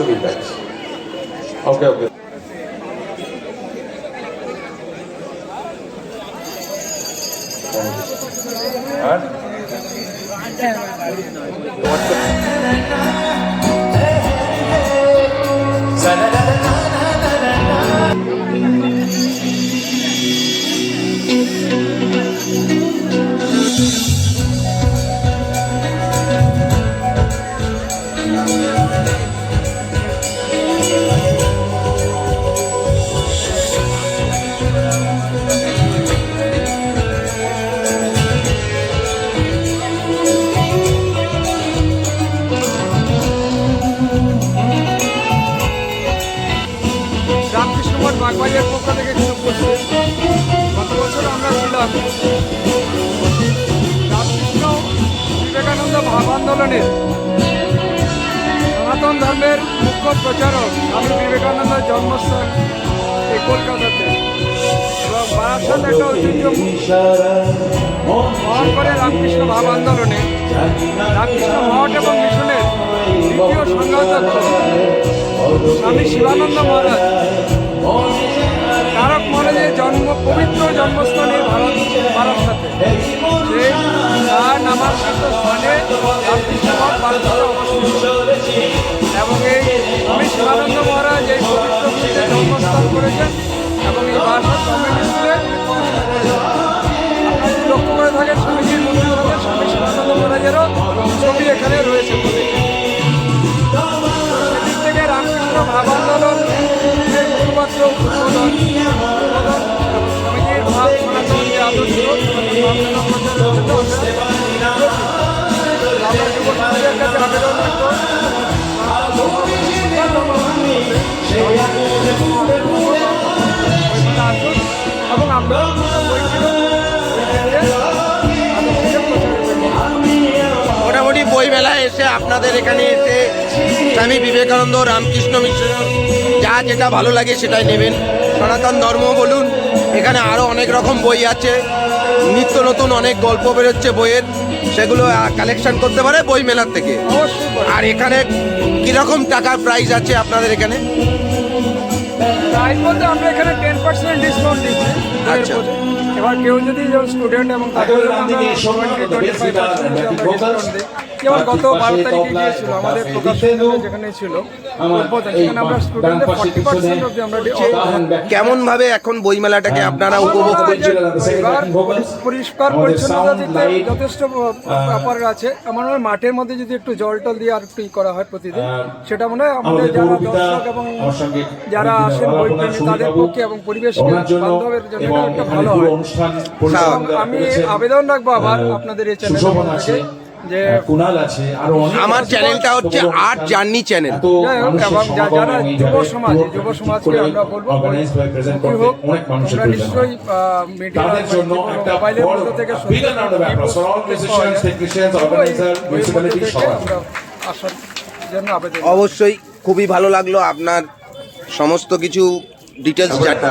to be that. Okay, okay. Ramakrishna মঠ বাগবাড়িয়ার পক্ষ থেকে কিছু বলছি। গত বছর আমরা ছিলাম রামকৃষ্ণ বিবেকানন্দ ভাব আন্দোলনের সনাতন ধর্মের মুখ্য প্রচারক স্বামী বিবেকানন্দের জন্মস্থান এই কলকাতাতে, এবং বারাসাত একটা ঐতিহ্য বহন করে রামকৃষ্ণ ভাব আন্দোলনে রামকৃষ্ণ মঠ এবং মিশনের দ্বিতীয় সংঘাতক স্বামী শিবানন্দ মহারাজ তারক মহারাজের পবিত্র জন্মস্থানে বারাসাতে সেই তার নামাঙ্কিত স্থানে রামকৃষ্ণ মঠ বারাসাতে অবস্থিত, এবং এই স্বামী শিবানন্দ মহারাজ এই পবিত্র ভূমিতে জন্মস্থান করেছেন এবং এই বারাসাত কমিউনিটি স্কুলে পড়াশোনা করেছেন। আপনারা যদি লক্ষ্য করে থাকেন স্বামীজির মন্দির হবে স্বামী শিবানন্দ মহারাজেরও ছবি এখানে রয়েছে। সেদিক থেকে রামকৃষ্ণ ভাব আন্দোলন শুধুমাত্র উদ্বোধন এবং স্বামীজির ভাব সনাতন যে আদর্শ আমরা যুব সমাজের কাছে আবেদন রাখবো আসুন এবং আমরা মোটামুটি বইমেলায় এসে আপনাদের এখানে এসে স্বামী বিবেকানন্দ রামকৃষ্ণ মিশন যা যেটা ভালো লাগে সেটাই নেবেন। সনাতন ধর্ম বলুন, এখানে আরও অনেক রকম বই আছে, নিত্য নতুন অনেক গল্প বেরোচ্ছে বইয়ের, সেগুলো কালেকশন করতে পারে বই মেলার থেকে। আর এখানে কীরকম টাকার প্রাইস আছে আপনাদের এখানে? প্রাইস বলতে আমরা এখানে 10% ডিসকাউন্ট দিচ্ছি। আচ্ছা, এবার কেউ যদি স্টুডেন্ট এবং তাদের জন্য আমরা 25% ডিসকাউন্ট দিই। যেমন গত 12 তারিখে গিয়েছিল আমাদের প্রকাশ যেখানে ছিল সেখানে আমরা স্টুডেন্টদের 40% অবধি আমরা কেমন ভাবে এখন বইমেলাটাকে আপনারা উপভোগ করছেন? পরিষ্কার পরিচ্ছন্নতা দিতে যথেষ্ট ব্যাপার আছে। আমার মনে হয় মাঠের মধ্যে যদি একটু জল টল দিয়ে আর একটু করা হয় প্রতিদিন, সেটা মনে হয় আমাদের যারা দর্শক এবং যারা আসেন বই প্রেমী তাদের পক্ষে এবং পরিবেশ বান্ধবের জন্য একটা ভালো হয়। আমি আবেদন রাখবো আবার আপনাদের এই চ্যানেল থেকে যে আমার চ্যানেলটা হচ্ছে আর্ট জার্নি চ্যানেল, এবং যারা যুব সমাজকে আমরা বলবো নিশ্চয়ই মোবাইলের মধ্যে থেকে আসার জন্য আবেদন। অবশ্যই খুবই ভালো লাগলো আপনার সমস্ত কিছু ডিটেলস জানতে।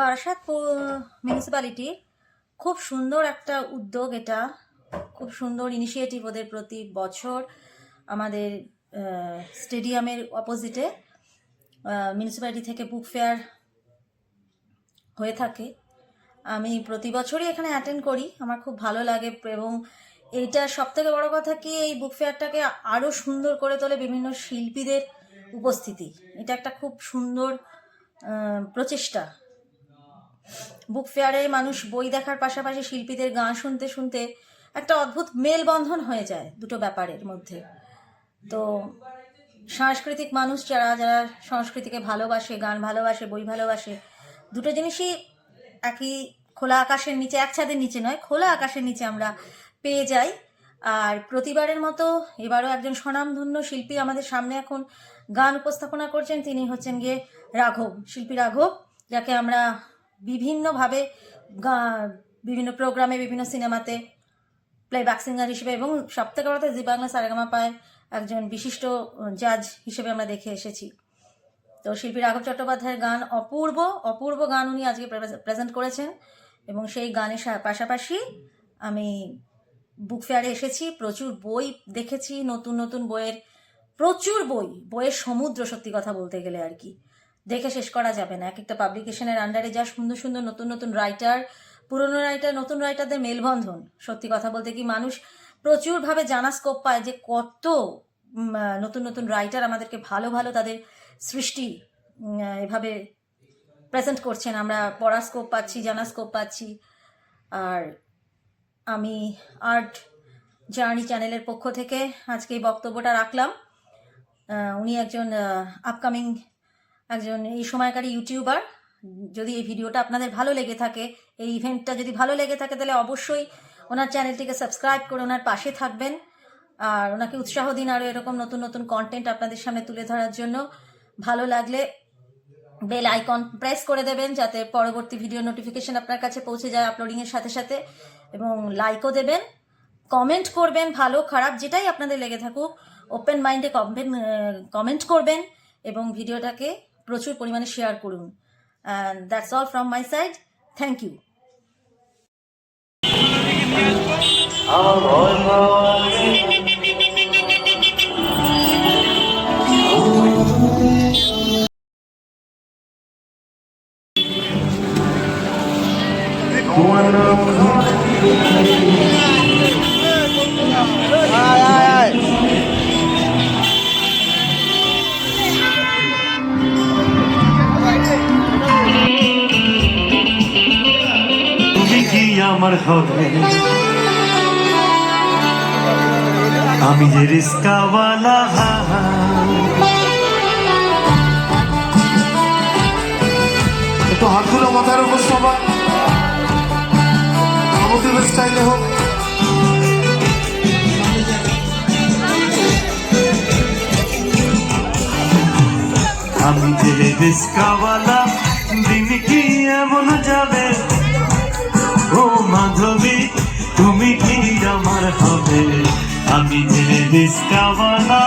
বারাসাত মিউনিসিপ্যালিটির খুব সুন্দর একটা উদ্যোগ, এটা খুব সুন্দর ইনিশিয়েটিভ ওদের। প্রতি বছর আমাদের স্টেডিয়ামের অপোজিটে মিউনিসিপ্যালিটি থেকে বুক ফেয়ার হয়ে থাকে। আমি প্রতি বছরই এখানে অ্যাটেন্ড করি, আমার খুব ভালো লাগে। এবং এইটা সবথেকে বড় কথা কি, এই বুক ফেয়ারটাকে আরও সুন্দর করে তোলে বিভিন্ন শিল্পীদের উপস্থিতি। এটা একটা খুব সুন্দর প্রচেষ্টা। বুক ফেয়ারে মানুষ বই দেখার পাশাপাশি শিল্পীদের গান শুনতে শুনতে একটা অদ্ভুত মেলবন্ধন হয়ে যায় দুটো ব্যাপারের মধ্যে। তো সাংস্কৃতিক মানুষ যারা যারা সংস্কৃতিকে ভালোবাসে, গান ভালোবাসে, বই ভালোবাসে, দুটো জিনিসই একই খোলা আকাশের নিচে, এক ছাদের নিচে নয়, খোলা আকাশের নিচে আমরা পেয়ে যাই। আর প্রতিবারের মতো এবারও একজন স্বনামধন্য শিল্পী আমাদের সামনে এখন গান উপস্থাপনা করছেন। তিনি হচ্ছেন গিয়ে রাঘব, শিল্পী রাঘব, যাকে আমরা বিভিন্নভাবে বিভিন্ন প্রোগ্রামে, বিভিন্ন সিনেমাতে প্লেব্যাক সিঙ্গার হিসেবে এবং সবথেকে বড় জি বাংলা সারেগামাপায় একজন বিশিষ্ট জাজ হিসেবে আমরা দেখে এসেছি। তো শিল্পী রাঘব চট্টোপাধ্যায়ের গান অপূর্ব অপূর্ব গান উনি আজকে প্রেজেন্ট করেছেন। এবং সেই গানের পাশাপাশি আমি বুক ফেয়ারে এসেছি, প্রচুর বই দেখেছি, নতুন নতুন প্রচুর বইয়ের সমুদ্র, সত্যি কথা বলতে গেলে আর কি দেখে শেষ করা যাবে না। এক একটা পাবলিকেশনের আন্ডারে যা সুন্দর সুন্দর নতুন নতুন রাইটার, পুরনো রাইটার, নতুন রাইটারদের মেলবন্ধন, সত্যি কথা বলতে কি মানুষ প্রচুরভাবে জানা স্কোপ পায় যে কত নতুন নতুন রাইটার আমাদেরকে ভালো ভালো তাদের সৃষ্টি এভাবে প্রেজেন্ট করছেন। আমরা পড়ার স্কোপ পাচ্ছি, জানা স্কোপ পাচ্ছি। আর আমি আর্ট জার্নি চ্যানেলের পক্ষ থেকে আজকে এই বক্তব্যটা রাখলাম। উনি একজন আপকামিং এই সময়কারী ইউটিউবার। যদি এই ভিডিওটা আপনাদের ভালো লেগে থাকে, এই ইভেন্টটা যদি ভালো লেগে থাকে, তাহলে অবশ্যই ওনার চ্যানেলটিকে সাবস্ক্রাইব করে ওনার পাশে থাকবেন আর ওনাকে উৎসাহ দিন আরও এরকম নতুন নতুন কন্টেন্ট আপনাদের সামনে তুলে ধরার জন্য। ভালো লাগলে বেল আইকন প্রেস করে দেবেন যাতে পরবর্তী ভিডিও নোটিফিকেশন আপনার কাছে পৌঁছে যায় আপলোডিংয়ের সাথে সাথে, এবং লাইকও দেবেন, কমেন্ট করবেন, ভালো খারাপ যেটাই আপনাদের লেগে থাকুক ওপেন মাইন্ডে কমেন্ট করবেন এবং ভিডিওটাকে প্রচুর পরিমাণে শেয়ার করুন। And that's all from my side. Thank you. তুমি কি আমার হবে, আমি যে রিস্কাওয়ালা। একটু হাতগুলো মাথার উপর সবাই আমাদের স্টাইলে হোক। আমি যে রিস্কাওয়ালা, দিন কি এমন যাবে, ও মাধবী তুমি কি আমার হবে, আমি যে রিস্কাওয়ালা।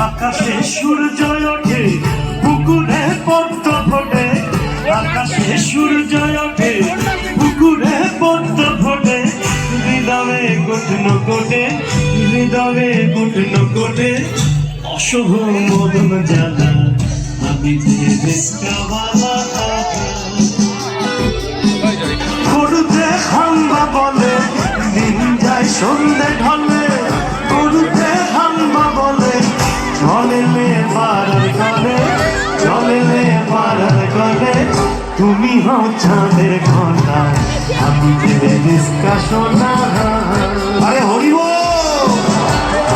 আকাশে সূর্য ওঠে, পুকুরে পদ্ম ফোটে, আকাশে সূর্য ওঠে, পুকুরে পদ্ম ফোটে, হৃদয়ে গুটন কোটে, হৃদয়ে গুটন কোটে, অশুভ মদন জ্বালা, আমি যে রিস্কাওয়ালা। গরুতে হাম্বা বলে দিন যায় সন্ধে ঢলে, গরুতে হাম্বা বলে চলে নে পাড়ার গলে, চলে নে পাড়ার গলে, তুমি হও চাঁদের ঘটা, আমি যে রিস্কা সোনা। আরে হরি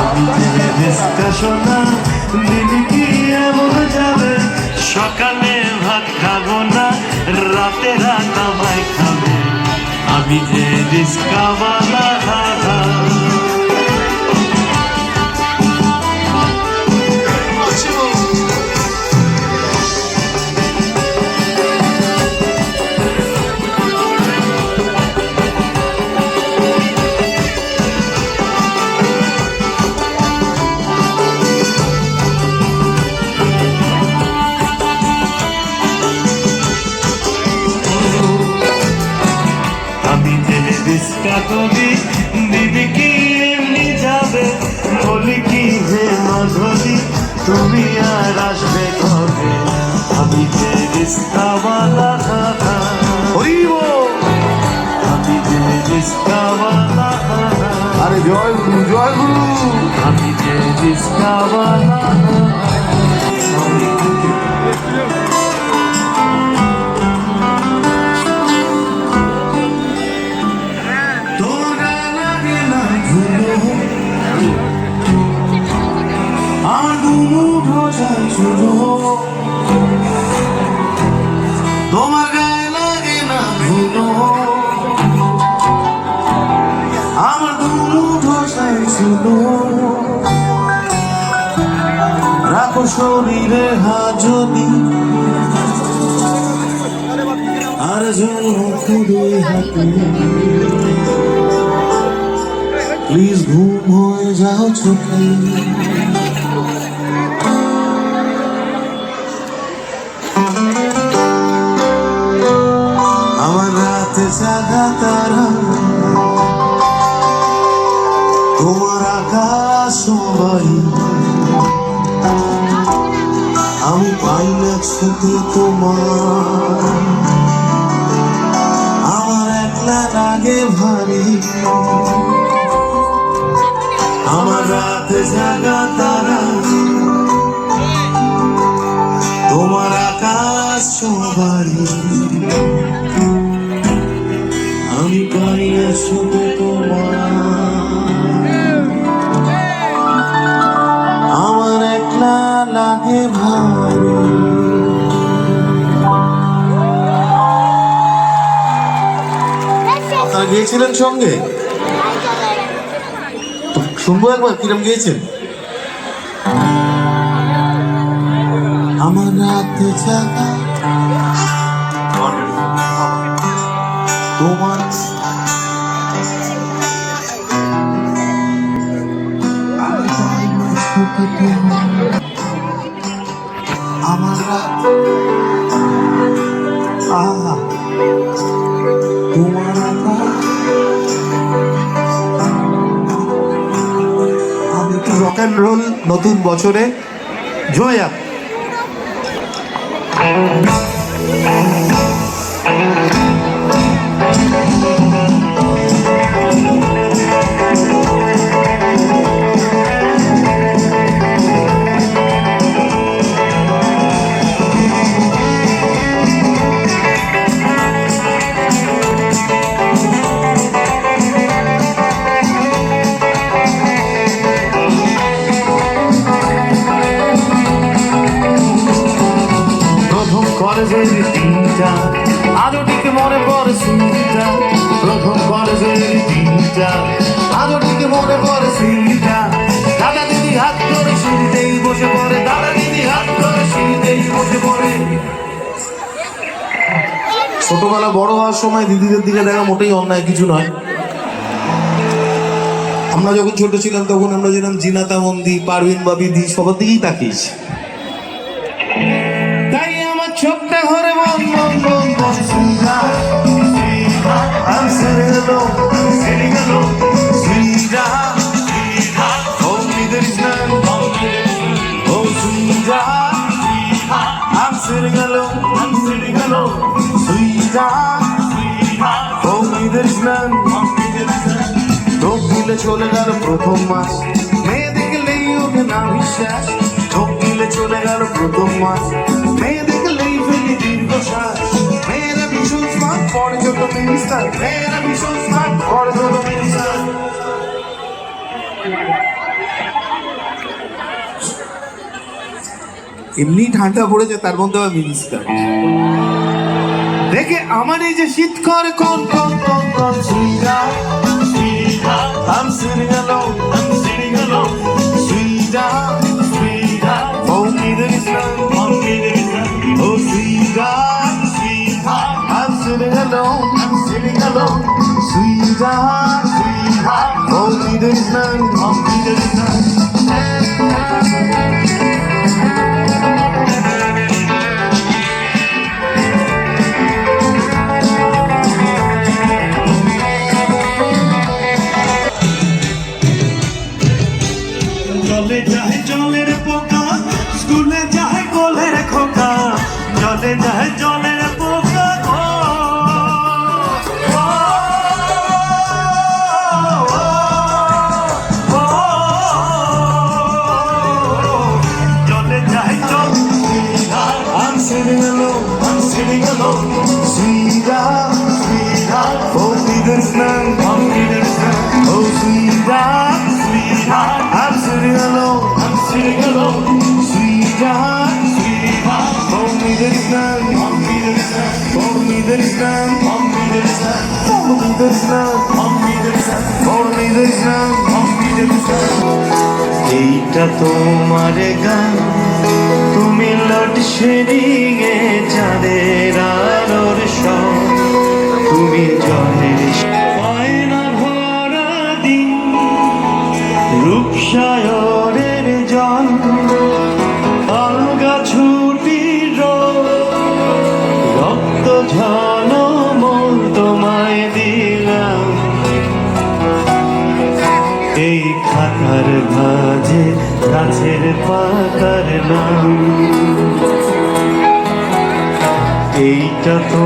আমি যে রিস্কা সোনা, দিন কি এমন যাবে, সকালে ভাত খাবো না, রাতে রাত আমায় খাবে, আমি যে রিস্কাওয়ালা। কবি দিদি কি এমনি যাবে, বলি কি হে মাধবী তুমি আর আসবে কবে, আমি যে রিস্কাওয়ালা। আমি যে রিস্কাওয়ালা। আরে জয় গুরু, জয় গুরু। আমি যে রিস্কাওয়ালা। তোমার গায়ে লাগে না ধুলো, আমার দুমুঠো চাই শুনো, রাখো শরীরে হাজনি আর খুদে হাতে, প্লিজ ঘুম হয়ে যাও চোখে। জাগা তারা তোমার আকাশ বাড়ি আমি পাই না ছুতে তোমার আমার একলা লাগে ভারী আমার রাত জাগা তারা তোমার আকাশ বাড়ি আমি পাই না ছুতে তোমার আমার একলা লাগে ভারী। আপনারা গিয়েছিলেন সঙ্গে? শুনবো একবার কিরম গিয়েছেন? আমার রাত জাগা তোমার আমার রাত আহা তোমার রক অ্যান্ড রোল নতুন বছরে জয় আপ। কলেজের দিনটা আজও ঠিক মনে পড়ে স্মৃতিটা প্রথম কলেজের দিনটা আজও ঠিক মনে পড়ে স্মৃতিটা দাদা দিদি হাত ধরে সিঁড়িতেই বসে পড়ে দাদা দিদি হাত ধরে সিঁড়িতেই বসে পড়ে। ছোটবেলা বড় হওয়ার সময় দিদিদের দিকে দেখা মোটেই অন্যায় কিছু নয়। আমরা যখন ছোট ছিলাম তখন আমরা ছিলাম জিনাতা মন্দি পারভিন বাবিদি সবার দিকেই তাকিয়েছি। তাই আমার ছোট্টা ঘরে মন মন মন মন সুইরা আমি সেরে গেল সুইরা ও নিদের স্নান ও সুইরা আমি সেরে গেল সুইরা ও নিদের স্নান চোখ দিলে চলে গেল প্রথম মাস মেয়ে দেখলেই ওকে না বিশ্বাস চোখ দিলে চলে গেল প্রথম মাস মেয়ে দেখলেই ফেলি দীর্ঘশ্বাস মেয়েরা ভীষণ স্মার্ট পরে ছোট মিনিস্টার মেয়েরা ভীষণ স্মার্ট পরে ছোট মিনিস্টার। এমনি ঠান্ডা পড়েছে তার মধ্যে আবার মিনিস্টার দেখে আমার এই যে শীত করে কোন কোন কোন কোন সুইরা I'm sitting alone, sweetheart, only there is none, oh sweetheart, I'm sitting alone, sweetheart, only there is none, জলে যায় জলের পোকা স্কুলে যায় কোলের খোকা জলে যায় জলের পোকা জলে যায় জল I'm sitting alone, sweetheart, only there's none, oh sweetheart, I'm sitting alone, sweetheart, only there's none, only there's none, only there's none, এইটা তোমার গান তুমি লোডশেডিং এ চাঁদের আলোর সব তুমি জলের ময়না ভরা দিন রূপসায়রের জল আলগা ছুটির রক্ত ঝলমল তোমায় গাছের পাতার নাম এইটা তো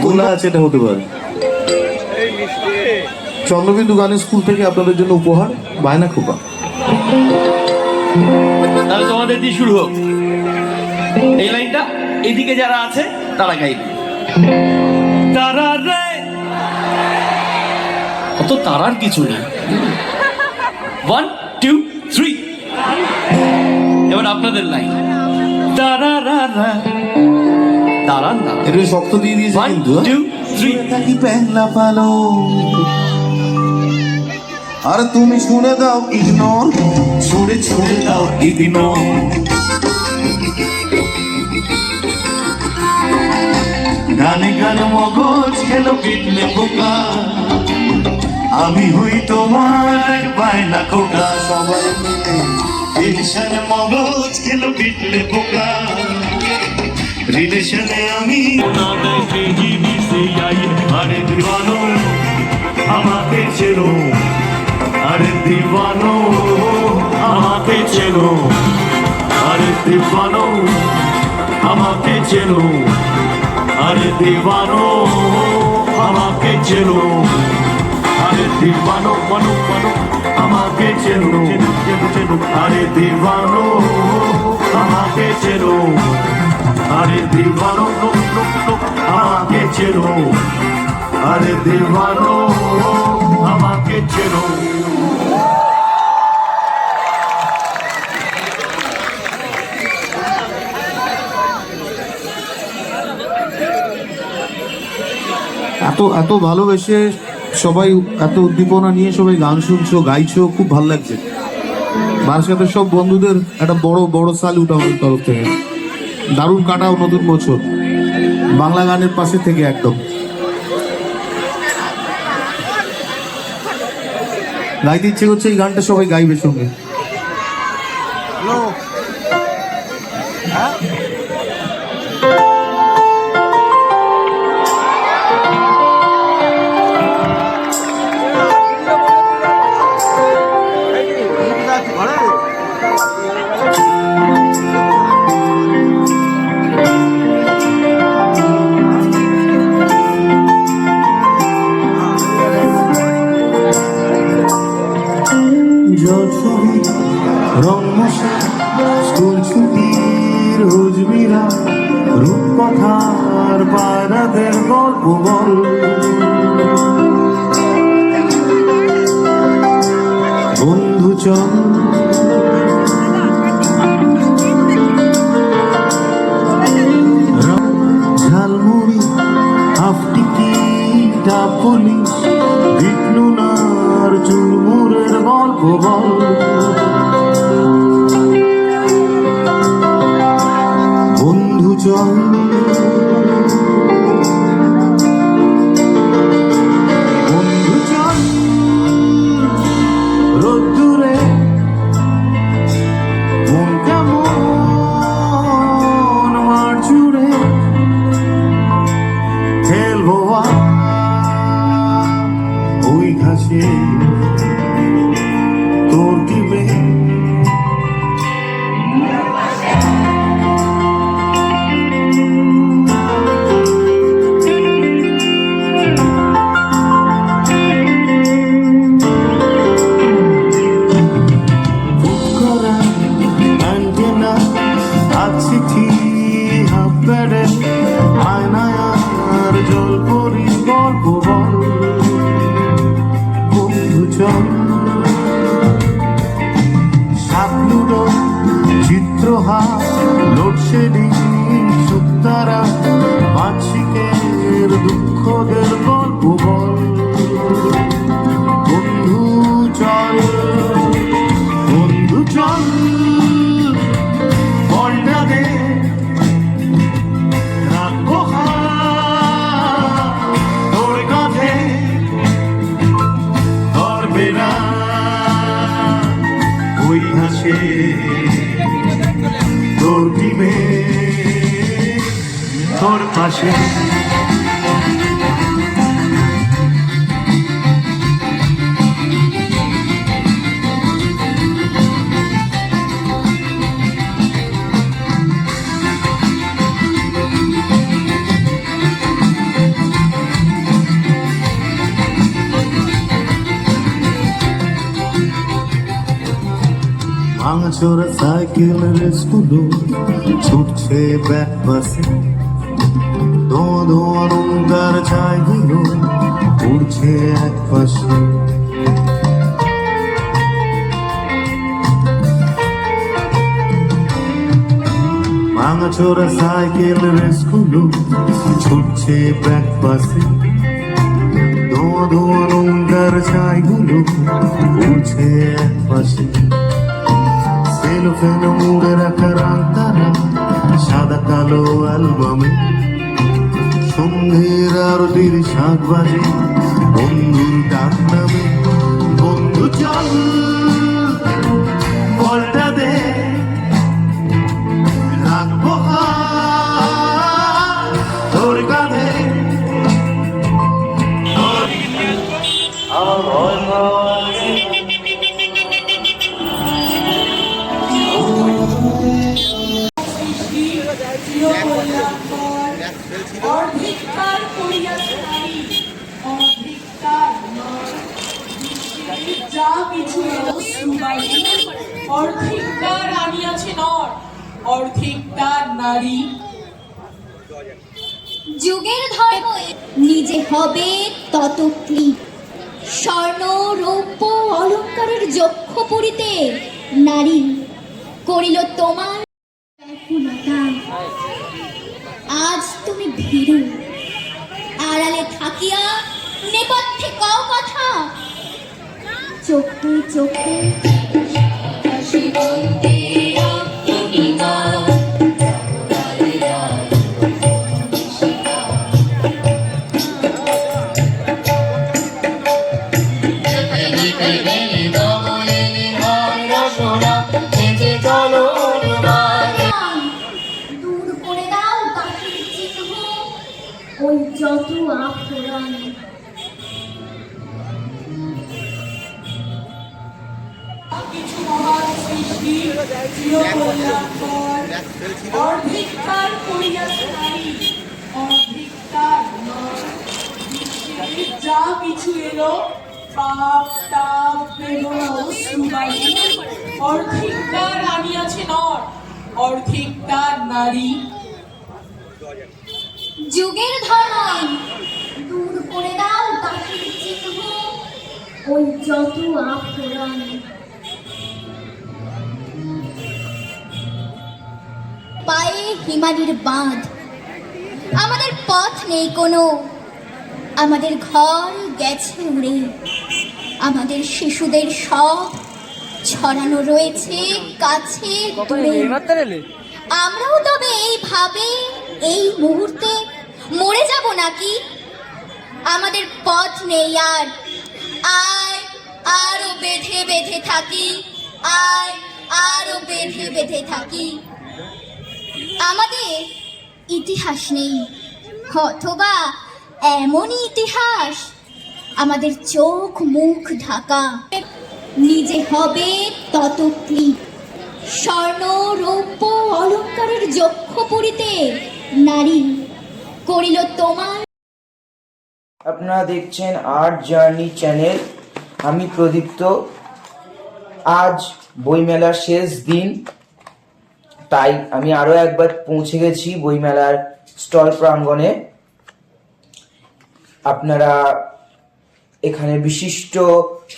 বলা আছে, এটা হতে পারে। চন্দ্রবিন্দু গানের স্কুল থেকে আপনাদের জন্য উপহার, বায়না খোপা। তাহলে তোমাদের দিয়ে শুরু হোক। এই লাইনটা এদিকে যারা আছে তারা গাইবে। তারা রে, অত তারার কিছু নেই। 1 2 3, এবার আপনাদের লাইন। তারা রা রা, তারা না, একটু শক্ত দিয়ে দিয়েছে 1 কিন্তু। 2 3। থাকি পেংলা পালো আর তুমি শুনে দাও ইগনোর, ছুড়ে ছুড়ে দাও ইগনোর। গানে গান মগজ খেল পিটলে বোকা, আমি হই তোমার বায়না খোকা। সবাই মিলে টেনশন মগজ খেল পিটলে বোকা, রিলেশনে আমি না দেখে জিবি সে আই। আরে দিওয়ানো আমাকে ছেড়ো, আরে দিওয়ানো আমাকে ছেড়ো, আরে দিওয়ানো আমাকে ছেড়ো, আরে দিওয়ানো আমাকে ছেড়ো, আরে দিওয়ানো মানো মানো আমাকে ছেড়ো, আরে দিওয়ানো আমাকে ছেড়ো, আরে দিওয়ানো আমাকে ছেড়ো, আরে দিওয়ানো আমাকে ছেড়ো। এত এত ভালোবেসে সবাই, এত উদ্দীপনা নিয়ে সবাই গান শুনছো, গাইছো, খুব ভালো লাগছে। বারাসাতের সব বন্ধুদের একটা বড় বড় স্যালুট আমাদের তরফ থেকে। দারুণ কাটাও নতুন বছর বাংলা গানের পাশে থেকে একদম। গাইতে ইচ্ছে করছে এই গানটা সবাই গাইবে সঙ্গে। জলছবি রংমশা স্কুল ছুটি রোজ মিরা রূপকথার পায়রাদের গল্প বল। বন্ধু চল ঝালমুড়ি হাফ টিকিট পুলিশ বিষ্ণুনার চুরমুরের গল্প বল। বন্ধু চল বন্ধু চল রোদ্দুরে মন কেমন মার জুড়ে খেলবো ওই ঘাসে তোর দিবে। চিত্রহার লোডশেডিং সুতারা বার্ষিকের দুঃখদের গল্প বল। বন্ধু চল বন্ধু চল বলটা দে রাখবো তোর কাঁধে ধরবে না ওই হাসে তোর দিবে। তোর পাশে ভাঙাচোরা সাইকেল রেসগুলো ছুটছে ব্যাক বাসে ধোঁয়া ধোঁয়া নৌকার ছাইগুলো উড়ছে এক পাশে ভাঙাচোরা সাইকেল রেসগুলো ছুটছে ব্যাক বাসে ধোঁয়া ধোঁয়া নৌকার ছাইগুলো উড়ছে এক পাশে ফেলো ফেলো মুড়ে রাখা রাং তারা সাদা কালো অ্যালবামে সন্ধ্যের আরতির 7 বাজে বন্ধুর ডাক নামে বন্ধু চল বলটা দে রাখবো হাত তোর কাঁধে আমার ভয় পাওয়া অধিকার করিয়াছে নারী, অধিকার নয়। যা কিছু এলো সুবাসী, অর্ধিকার আনিয়াছে নর, অর্ধিকার নারী। যুগের ধর্ম নিজে হবে তত ক্লিপ, স্বর্ণ রৌপ্য অলঙ্কারের যক্ষ পরিতে নারী করিল তোমার ব্যাকুলতা। আজ তুমি ভীরু, আড়ালে থাকিয়া নেপথ্যে কও কথা, চোখে চোখে হাসি বলতে অগ্নিকা। দূর করে দাও পাখির চিহ্ন, ওই যত আফরান। কিছু মহান সৃষ্টি চিরকল্যাণকর, অর্ধিকার করিয়াছে নারী, অর্ধিকার নয়। বিশ্বের যা কিছু এলো পাপ তাপ বেদনা অশ্রুবাণী, অর্ধিকার আনিয়াছে নর, অর্ধিকার নারী। যুগের ধর্ম দূর করে দাও পাখির চিহ্ন, ওই যত আফরান। পায়ে হিমালয়ের বাঁধ, আমাদের পথ নেই কোনো, আমাদের ঘর গেছে উড়ে, আমাদের শিশুদের সব ছড়ানো রয়েছে কাছে দূরে। আমরাও তবে এইভাবে এই মুহূর্তে মরে যাব নাকি? আমাদের পথ নেই আর, আয় আরো বেঁধে বেঁধে থাকি, আয় আরো বেঁধে বেঁধে থাকি। আমাদের ইতিহাস নেই, অথবা এমনই ইতিহাস আমাদের চোখ মুখ ঢাকা। নিজে হবে তত ক্লিপ, স্বর্ণ রৌপ্য অলঙ্কারের যক্ষ পরিতে নারী করিল তোমার। আপনারা দেখছেন আর্ট জার্নি চ্যানেল। আমি প্রদীপ্ত। আজ বইমেলার শেষ দিন, তাই আমি আরো একবার পৌঁছে গেছি বইমেলার স্টল প্রাঙ্গণে। আপনারা এখানে বিশিষ্ট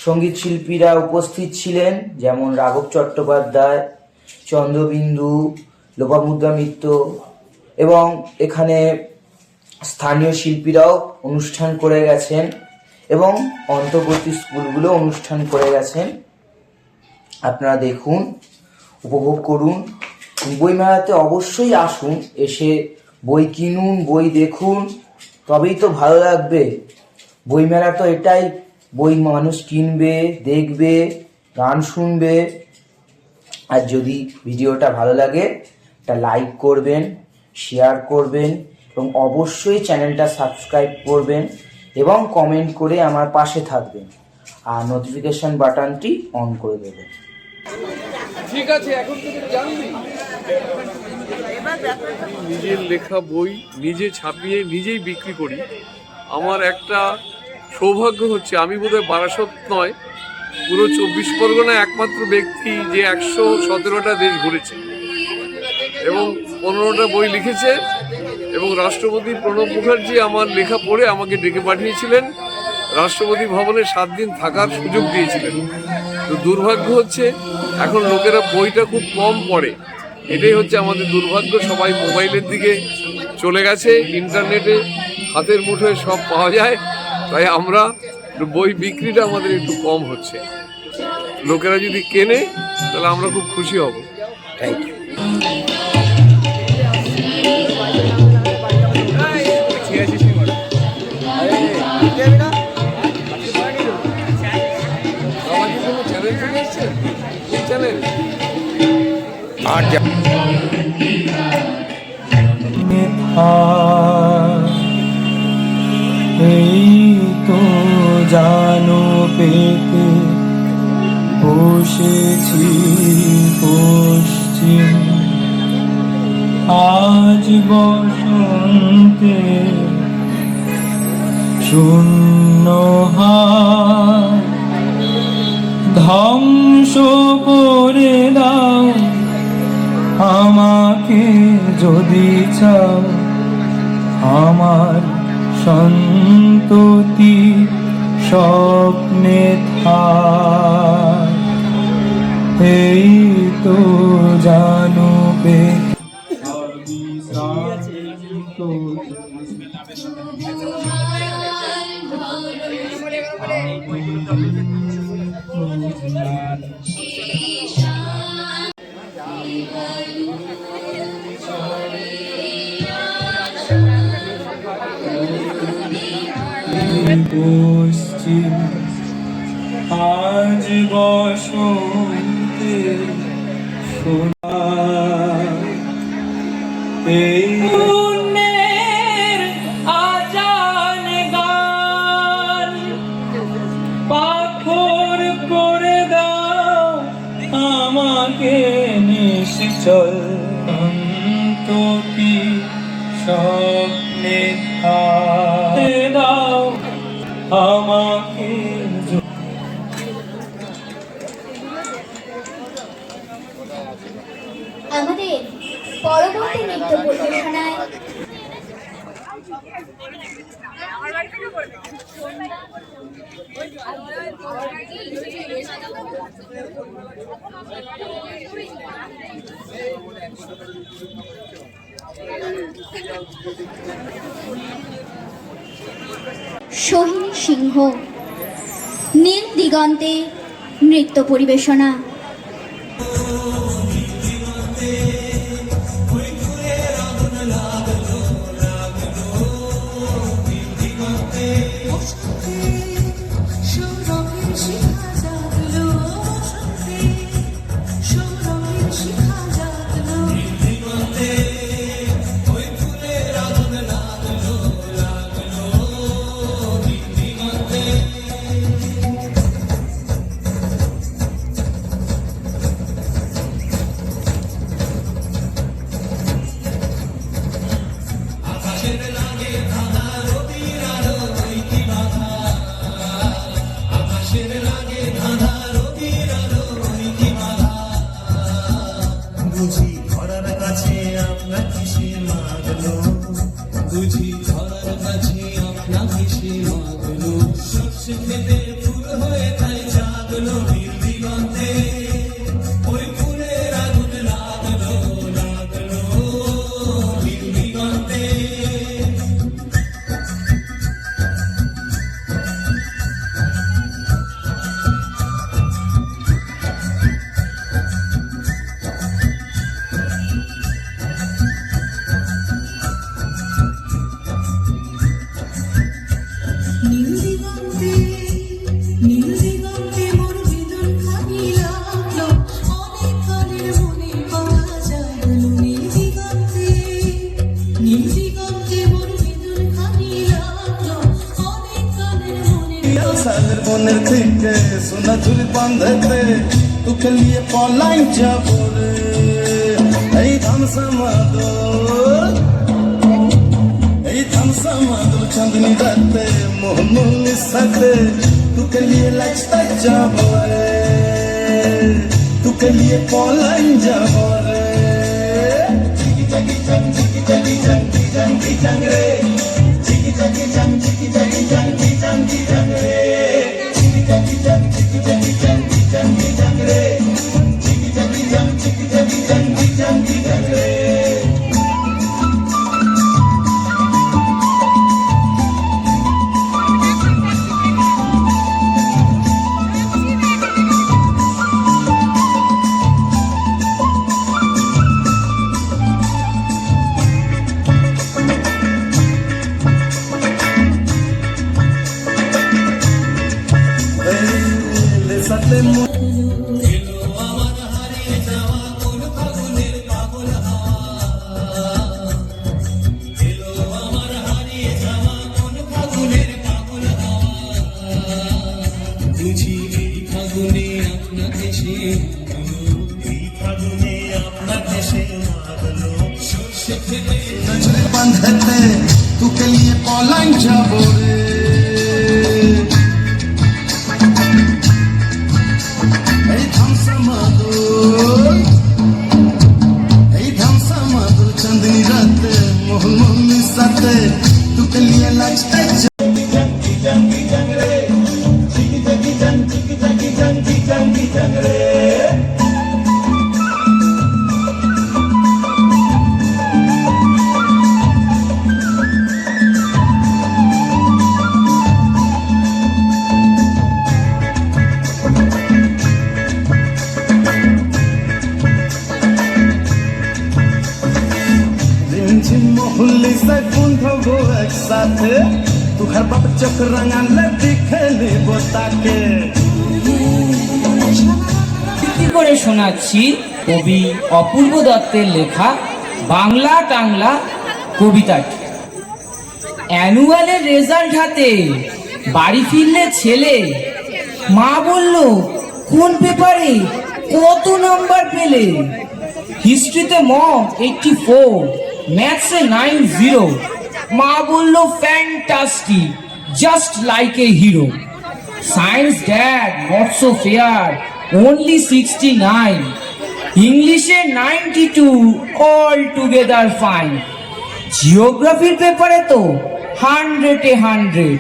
সঙ্গীত শিল্পীরা উপস্থিত ছিলেন, যেমন রাঘব চট্টোপাধ্যায়, চন্দ্রবিন্দু, লোপামুদ্রা মিত্র, এবং এখানে স্থানীয় শিল্পীরাও অনুষ্ঠান করে গেছেন এবং অন্তর্বর্তী স্কুলগুলো অনুষ্ঠান করে গেছেন। আপনারা দেখুন, উপভোগ করুন। বইমেলাতে অবশ্যই আসুন, এসে বই কিনুন, বই দেখুন, তবেই তো ভালো লাগবে। বইমেলা তো এটাই, বই মানুষ কিনবে, দেখবে, গান শুনবে। আর যদি ভিডিওটা ভালো লাগে একটা লাইক করবেন, শেয়ার করবেন এবং অবশ্যই চ্যানেলটা সাবস্ক্রাইব করবেন এবং কমেন্ট করে আমার পাশে থাকবেন আর নোটিফিকেশন বাটনটি অন করে দেবেন। ঠিক আছে, এখন থেকে জানবি নিজের লেখা বই নিজে ছাপিয়ে নিজেই বিক্রি করি। আমার একটা সৌভাগ্য হচ্ছে, আমি বোধহয় বারাসত নয়, পুরো 24 পরগনা একমাত্র ব্যক্তি যে 117টা দেশ ঘুরেছে এবং 15টা বই লিখেছে। এবং রাষ্ট্রপতি প্রণব মুখার্জি আমার লেখা পড়ে আমাকে ডেকে পাঠিয়েছিলেন, রাষ্ট্রপতি ভবনে 7 দিন থাকার সুযোগ দিয়েছিলেন। তো দুর্ভাগ্য হচ্ছে এখন লোকেরা বইটা খুব কম পড়ে, এটাই হচ্ছে আমাদের দুর্ভাগ্য। সবাই মোবাইলের দিকে চলে গেছে, ইন্টারনেটে হাতের মুঠোয় সব পাওয়া যায়, তাই আমরা বই বিক্রিটা আমাদের একটু কম হচ্ছে। লোকেরা যদি কেনে তাহলে আমরা খুব খুশি হব। Thank you. আর এই তো জানো পেতে বসেছি পশ্চিম, আজ বসন্তে শূন্য হাত ধ্বংস করে দাও আমাকে যদি চাও, আমার সন্ততি স্বপ্নে থাক। এই তো জানো পে পশ্চিম, আজ বসন্তে এই আজান গান পাথর করে দাও আমাকে নিশ্চল, অন্ততি স্বপ্নে দাও আমাকে। আমাদের পরবর্তী নৃত্য পরিবেশনায় সোহিনী সিংহ নীল দিগন্তে নৃত্য পরিবেশনা। চুরি বাঁধতে তোকে নিয়ে পলাই যাব রে এই ধামসা মাদল এই ধামসা মাদল চাঁদনি রাতে মোহনের সাথে তোকে নিয়ে লাচতে যাব রে তোকে নিয়ে পলাই যাব রে চিকি চাকি চাং চিকি চাকি চাং কি চাং কি চাং রে চিকি চাকি চাং চিকি চাকি চাং কি চাং কি চাং রে চিকি চাকি চাং চিকি চাকি চাং কি চাং কি চাং রে চিকি চাকি চাং চিকি চাকি চাং কি চাং কি চাং রে বাঁধতে তোকে নিয়ে পলাই যাব রে এই ধামসা মাদল চাঁদনি রাতে মোহনের সাথে তোকে নিয়ে লাচতে मोहल्ले से बंधो एकसाथे तुहार बाप चोख रंगाले दिखले बोताके কি করে শোনাচ্ছি কবি অপূর্ব দত্তের লেখা বাংলা টাংলা কবিতাটি। অ্যানুয়ালের রেজাল্ট হাতে বাড়ি ফিরলে ছেলে, মা বলল কোন পেপারে কত নাম্বার পেলে। হিস্ট্রিতে মম 84, ম্যাথসে 90, মা বলল fantastic, just like a hero. Science dad not so fair, only 69, ইংলিশে 92, অল টুগেদার ফাইন। জিওগ্রাফির পেপারে তো 100-এ 100,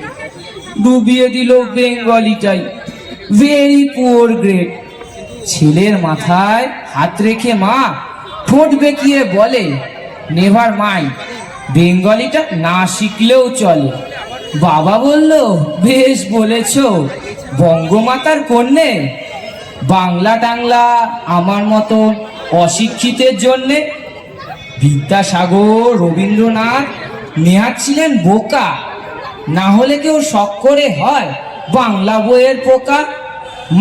ডুবিয়ে দিল বেঙ্গলিটাই, ভেরি পুয়ার গ্রেড। ছেলের মাথায় হাত রেখে মা ঠোঁট বেঁকিয়ে বলে নেভার মাইন্ড, বেঙ্গলিটা না শিখলেও চলে। বাবা বলল বেশ বলেছ, বঙ্গমাতার কন্যে, বাংলা টাংলা আমার মতো অশিক্ষিতের জন্যে। বিদ্যাসাগর, রবীন্দ্রনাথ, নেহাত ছিলেন বোকা, না হলে কেউ শখ করে হয় বাংলা বইয়ের পোকা।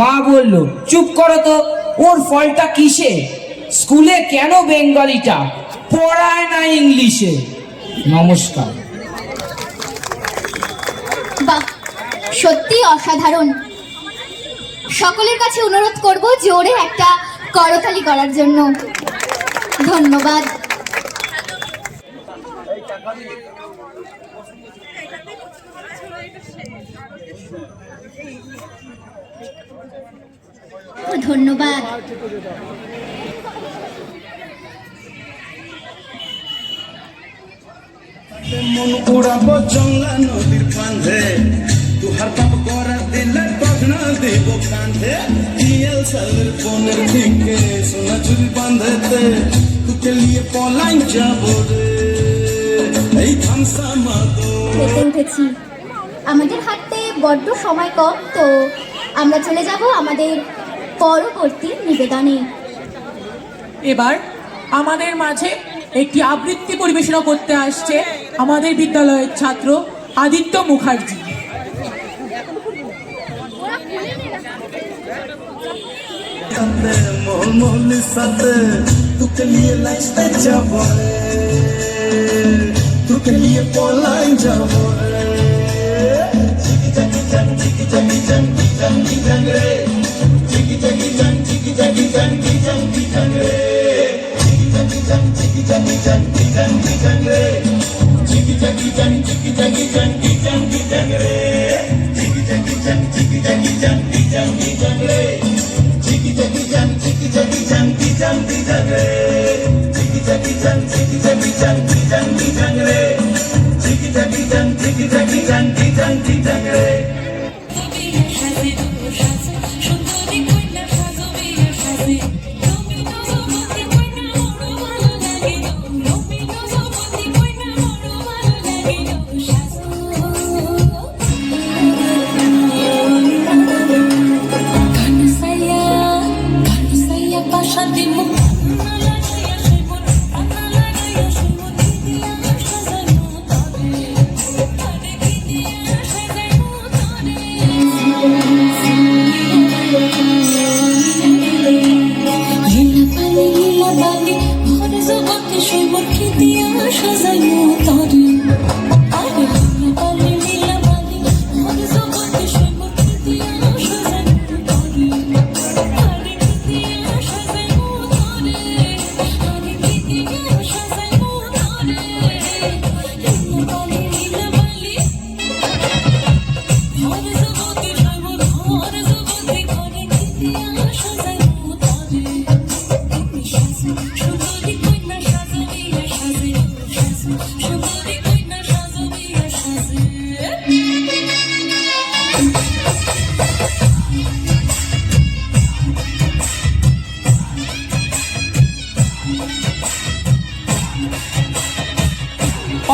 মা বলল চুপ করো তো, ওর ফলটা কিসে, স্কুলে কেন বেঙ্গলিটা পড়ায় না ইংলিশে। নমস্কার। বাহ, সত্যি অসাধারণ। সকলের কাছে অনুরোধ করব জোরে একটা করতালি করার জন্য। ধন্যবাদ। ধন্যবাদ। মন উড়াবো জংলা নদীর কাঁধে, তুহার বাপ করা দিলে পাখনা দেব কাঁধে। টিএল সালের বনের দিকে সোনা চুরি বাঁধতে তোকে নিয়ে পলাই যাব রে এই ধামসা মাদল। উঠেছি, আমাদের হাতে বড্ড সময় কম, তো আমরা চলে যাব আমাদের পরবর্তী নিবেদনে। এবার আমাদের মাঝে একটি আবৃত্তি পরিবেশনা করতে আসছে আমাদের বিদ্যালয়ের ছাত্র আদিত্য মুখার্জি। মোহনের সাথে তোকে নিয়ে লাচতে যাব রে, তোকে নিয়ে পলাই যাব রে। চিকি চাকি চাং চিকি চাকি চাং কি চাং কি চাং রে।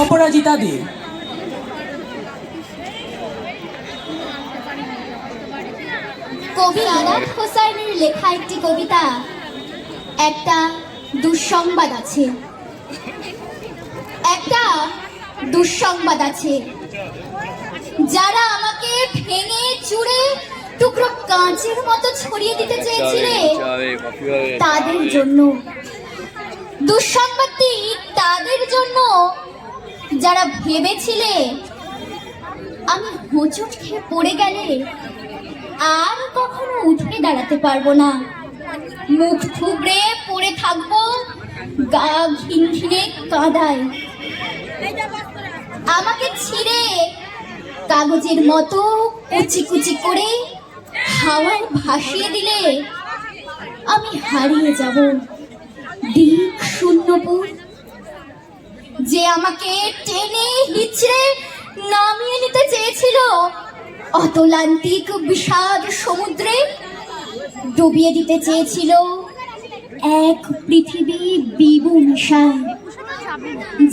অপরাজিতা দে। কবি আরাফ হোসাইনের লেখা একটি কবিতা, একটা দুঃসংবাদ আছে। একটা দুঃসংবাদ আছে, যারা আমাকে ভেঙে চুরে টুকরো কাঁচের মতো ছড়িয়ে দিতে চেয়েছিলে তাদের জন্য। দুঃসংবাদটি তাদের জন্য যারা ভেবেছিলে আমি হোঁচট খেয়ে পড়ে গেলে আর কখনো উঠে দাঁড়াতে পারবো না, মুখ থুবড়ে পড়ে থাকবো গা ঘিনঘিনে কাদায়। আমাকে ছিঁড়ে কাগজের মতো কুচি কুচি করে হাওয়ায় ভাসিয়ে দিলে আমি হারিয়ে যাব দিক শূন্যপুর। যে আমাকে টেনে হিচড়ে নামিয়ে নিতে চেয়েছিল অতলান্তিক বিষাদ সমুদ্রে, ডুবিয়ে দিতে চেয়েছিল এক পৃথিবী বিবু মিশায়।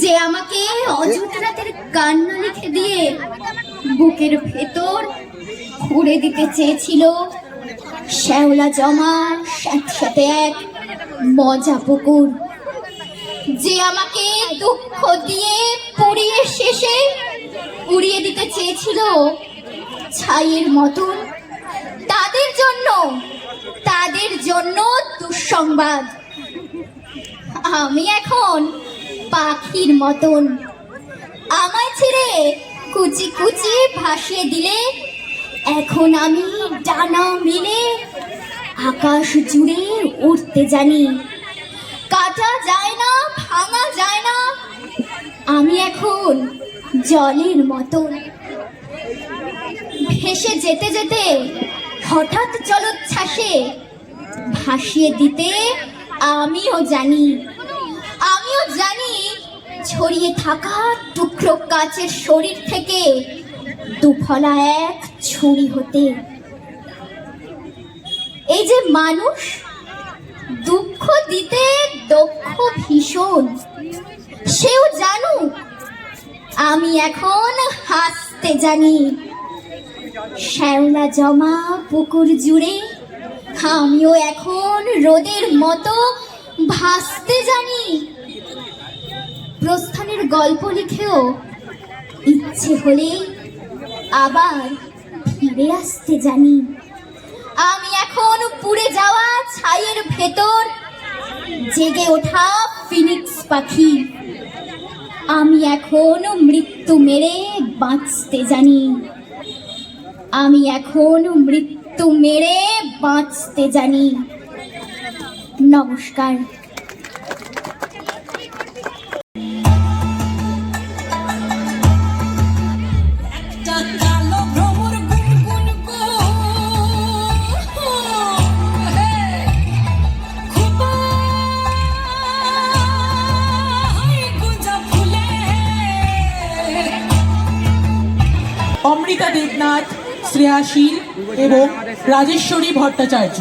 যে আমাকে অযথা রাতের কান্না লিখে দিয়ে বুকের ভেতর খুঁড়ে দিতে চেয়েছিল শ্যাওলা জমা সাথে এক মজা পুকুর। যে আমাকে দুঃখ দিয়ে পুড়িয়ে শেষে উড়িয়ে দিতে চেয়েছিল ছাইয়ের মতন, তাদের জন্য দুঃসংবাদ। আমি এখন পাখির মতন, আমায় ছেড়ে কুচি কুচি ভাসিয়ে দিলে এখন আমি ডানা মেলে আকাশ জুড়ে উড়তে জানি। কাটা যায় না, ভাঙা যায় না, আমি এখন জলের মতন। ভেসে যেতে যেতে হঠাৎ জলোচ্ছ্বাসে ভাসিয়ে দিতে আমিও জানি ছড়িয়ে থাকা টুকরো কাচের শরীর থেকে দুফলা এক ছুরি হতে। এই যে মানুষ দুঃখ দিতে দক্ষ ভীষণ, সেও জানুক আমি এখন হাসতে জানি। শ্যাওলা জমা পুকুর জুড়ে আমিও এখন রোদের মতো ভাসতে জানি। প্রস্থানের গল্প লিখেও ইচ্ছে হলে আবার ফিরে আসতে জানি। আমি এখন পুড়ে যাওয়া ছাইয়ের ভেতর জেগে ওঠা ফিনিক্স পাখি। আমি এখন মৃত্যু মেরে বাঁচতে জানি। আমি এখন মৃত্যু মেরে বাঁচতে জানি। নমস্কার। দেবনাথ, শ্রেয়াশীল এবং রাজেশ্বরী ভট্টাচার্য।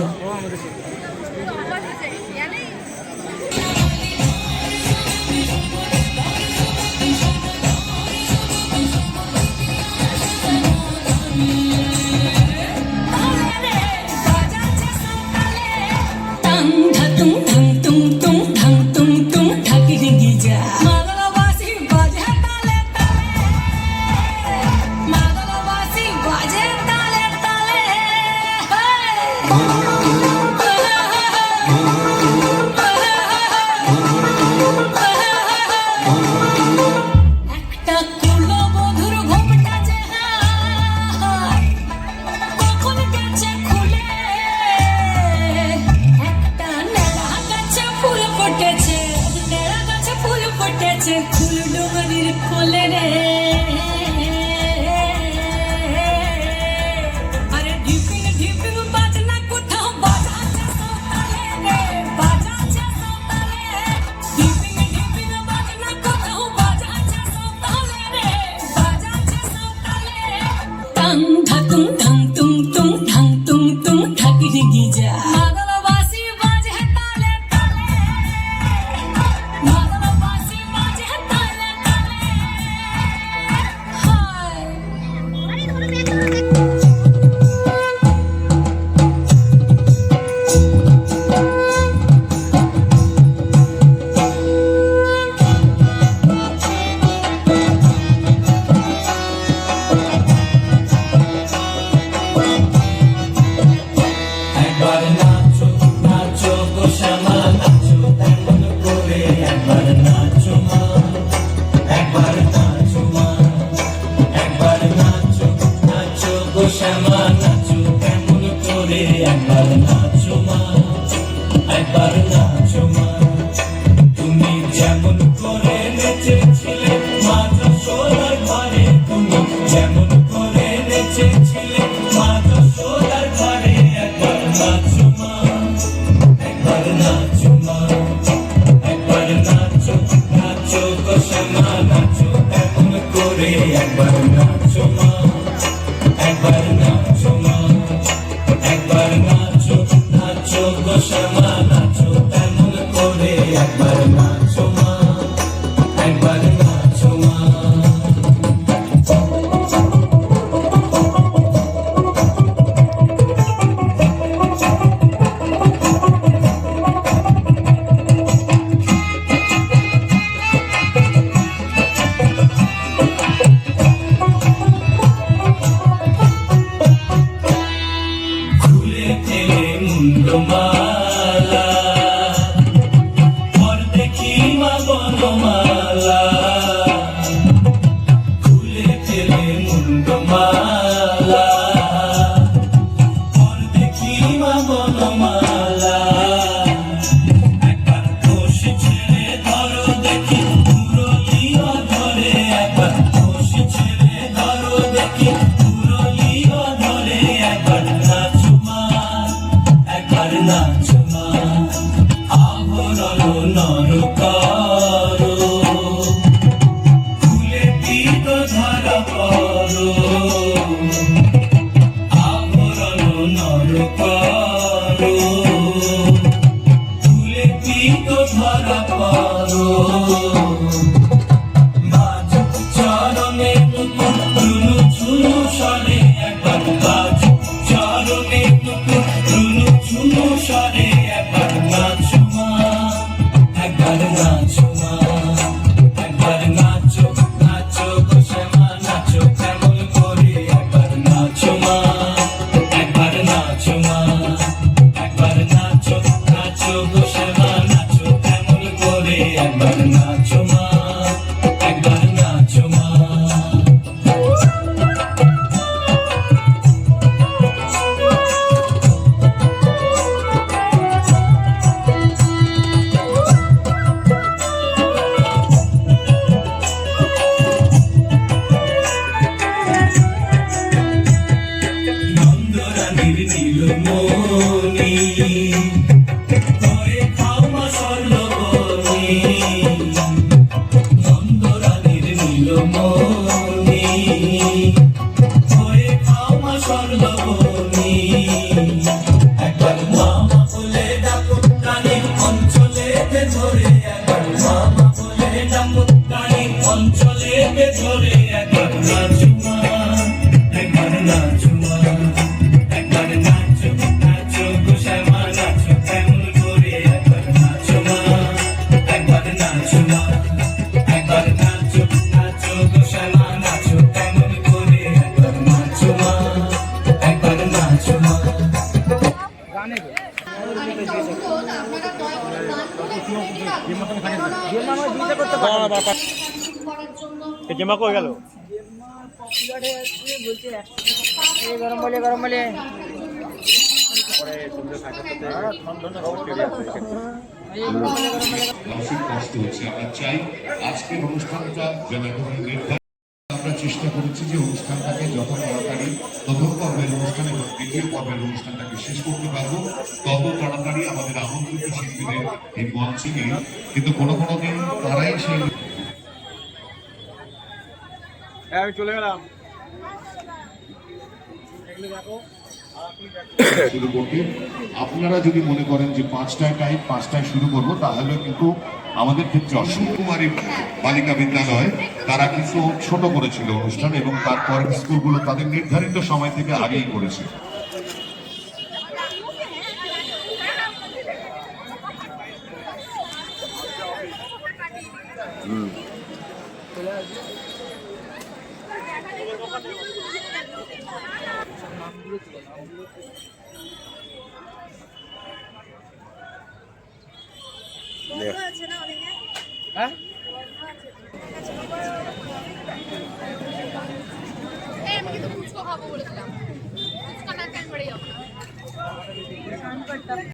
মানসিক কষ্ট হচ্ছে। আমরা চাই আজকের অনুষ্ঠানটা যেন একেবারে নির্ধারিত। আমরা চেষ্টা করেছি যে অনুষ্ঠানটাকে যত তাড়াতাড়ি প্রথম পর্বের অনুষ্ঠান এবং দ্বিতীয় পর্বের অনুষ্ঠানটাকে শেষ করতে পারবো, তত তাড়াতাড়ি আমাদের আমন্ত্রিত শিল্পীদের এই মঞ্চে নিয়ে, কিন্তু কোনো কোনো দিন তারাই সেই আমি চলে গেলাম। শুরু করতে আপনারা যদি মনে করেন যে 5টায় শুরু করব, তাহলে কিন্তু আমাদের ক্ষেত্রে অসীম কুমারী বালিকা বিদ্যালয় তারা কিন্তু ছোট করেছিল অনুষ্ঠান, এবং তারপর স্কুলগুলো তাদের নির্ধারিত সময় থেকে আগেই করেছে। হ্যাঁ আমি কিন্তু ফুচকা খাবো বলেছিলাম, ফুচকা না খেয়ে পড়ে যাবো।